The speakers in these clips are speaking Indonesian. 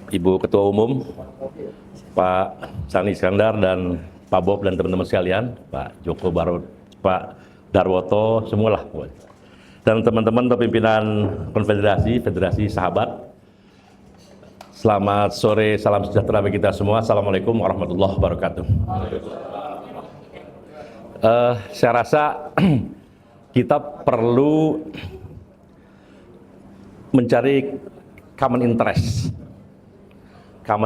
Ibu Ketua Umum, Pak Sani Iskandar dan Pak Bob dan teman-teman sekalian, Pak Joko Barut, Pak Darwoto, semualah. Dan teman-teman pimpinan Konfederasi, Federasi Sahabat. Selamat sore, salam sejahtera bagi kita semua. Assalamualaikum warahmatullahi wabarakatuh. Saya rasa kita perlu mencari common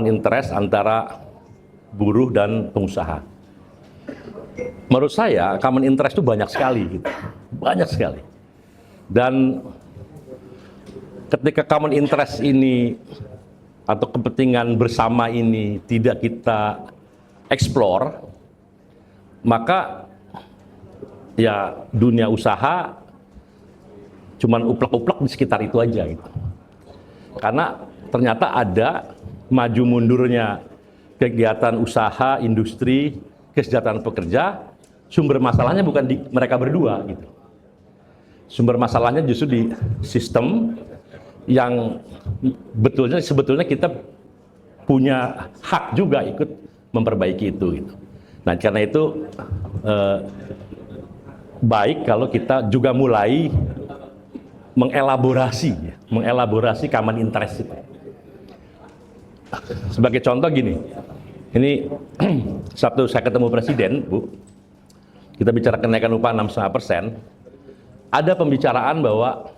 interest antara buruh dan pengusaha. Menurut saya common interest itu banyak sekali, gitu. Banyak sekali. Dan ketika common interest ini atau kepentingan bersama ini tidak kita explore, maka ya dunia usaha cuman uplek-uplek di sekitar itu aja gitu. Karena ternyata ada maju mundurnya kegiatan usaha, industri, kesejahteraan pekerja, sumber masalahnya bukan di mereka berdua gitu. Sumber masalahnya justru di sistem yang sebetulnya kita punya hak juga ikut memperbaiki itu gitu. Nah, karena itu baik kalau kita juga mulai mengelaborasi common interest itu. Sebagai contoh gini, ini Sabtu saya ketemu Presiden, Bu, kita bicara kenaikan upah 6,5%, ada pembicaraan bahwa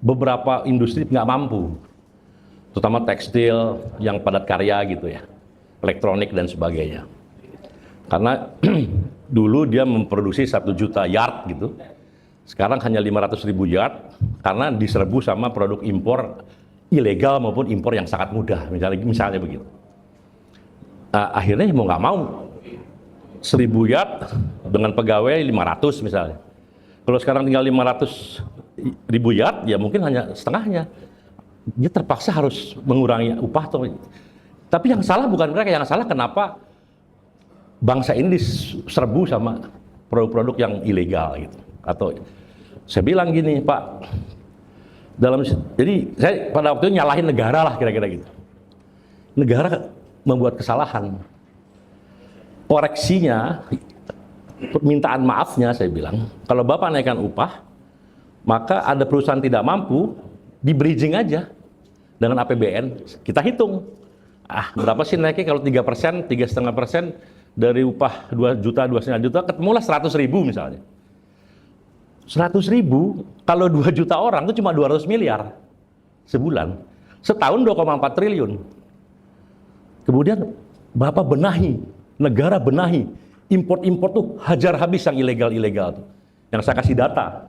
beberapa industri nggak mampu, terutama tekstil yang padat karya gitu ya, elektronik dan sebagainya. Karena dulu dia memproduksi 1 juta yard gitu, sekarang hanya 500.000 yard karena diserbu sama produk impor ilegal maupun impor yang sangat mudah, misalnya begitu. Nah, akhirnya mau nggak mau 1.000 yard dengan pegawai 500 misalnya. Kalau sekarang tinggal 500.000 yard, ya mungkin hanya setengahnya. Dia terpaksa harus mengurangi upah. Tapi yang salah bukan mereka, yang salah kenapa bangsa ini diserbu sama produk-produk yang ilegal gitu. Atau saya bilang gini, Pak, jadi saya pada waktu itu nyalahin negara lah kira-kira gitu. Negara membuat kesalahan. Koreksinya, permintaan maafnya saya bilang, kalau Bapak naikkan upah, maka ada perusahaan tidak mampu, di bridging aja dengan APBN, kita hitung. Berapa sih naiknya kalau 3%, 3,5% dari upah 2 juta, 2,5 juta, ketemulah 100.000 misalnya. 100.000, kalau 2 juta orang itu cuma 200 miliar sebulan. Setahun 2,4 triliun. Kemudian Bapak benahi, negara benahi, import-import tuh hajar habis yang ilegal-ilegal tuh. Yang saya kasih data,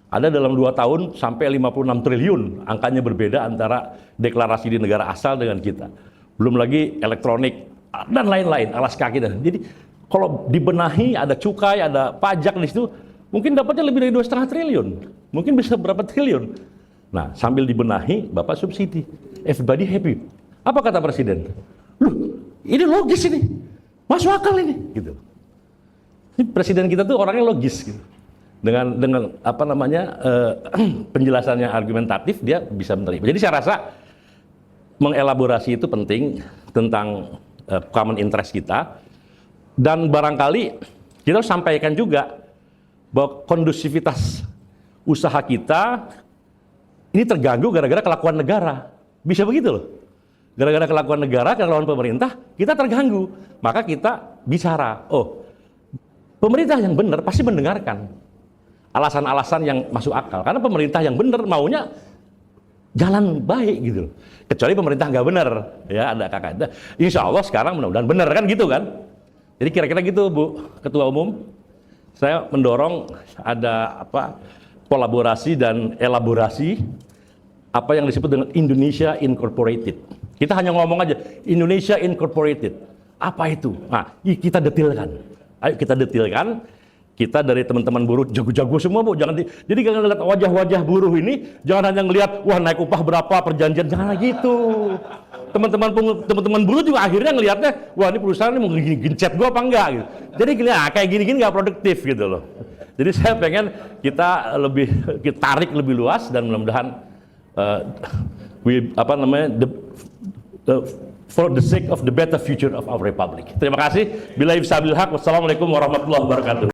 ada dalam 2 tahun sampai 56 triliun, angkanya berbeda antara deklarasi di negara asal dengan kita. Belum lagi elektronik dan lain-lain, alas kaki dan. Jadi kalau dibenahi ada cukai, ada pajak di situ, mungkin dapatnya lebih dari 2,5 triliun, mungkin bisa berapa triliun. Nah, sambil dibenahi, Bapak subsidi, everybody happy. Apa kata Presiden? Loh, ini logis ini, masuk akal ini, gitu. Ini Presiden kita tuh orangnya logis, gitu. Dengan apa namanya penjelasannya argumentatif, dia bisa menerima. Jadi saya rasa mengelaborasi itu penting tentang common interest kita, dan barangkali kita harus sampaikan juga bahwa kondusivitas usaha kita ini terganggu gara-gara kelakuan negara. Bisa begitu loh. Gara-gara kelakuan negara, kelakuan pemerintah, kita terganggu. Maka kita bicara, pemerintah yang benar pasti mendengarkan alasan-alasan yang masuk akal. Karena pemerintah yang benar maunya jalan baik gitu loh. Kecuali pemerintah nggak benar, ya ada kakak. Insya Allah sekarang mudah-mudahan benar kan gitu kan. Jadi kira-kira gitu, Bu Ketua Umum. Saya mendorong ada kolaborasi dan elaborasi apa yang disebut dengan Indonesia Incorporated. Kita hanya ngomong aja Indonesia Incorporated. Apa itu? Nah, kita detilkan. Ayo kita detilkan. Kita dari teman-teman buruh jago-jago semua, Bu. Jadi jangan lihat wajah-wajah buruh ini, jangan hanya ngelihat wah naik upah berapa perjanjian, jangan gitu. Teman-teman buruh juga akhirnya ngelihatnya, wah ini perusahaan ini mau gencet gua apa enggak gitu. Jadi kayak gini-gini nggak produktif gitu loh. Jadi saya pengen kita tarik lebih luas dan mudah-mudahan for the sake of the better future of our republic. Terima kasih. Billahi sabil haq. Wassalamualaikum warahmatullahi wabarakatuh.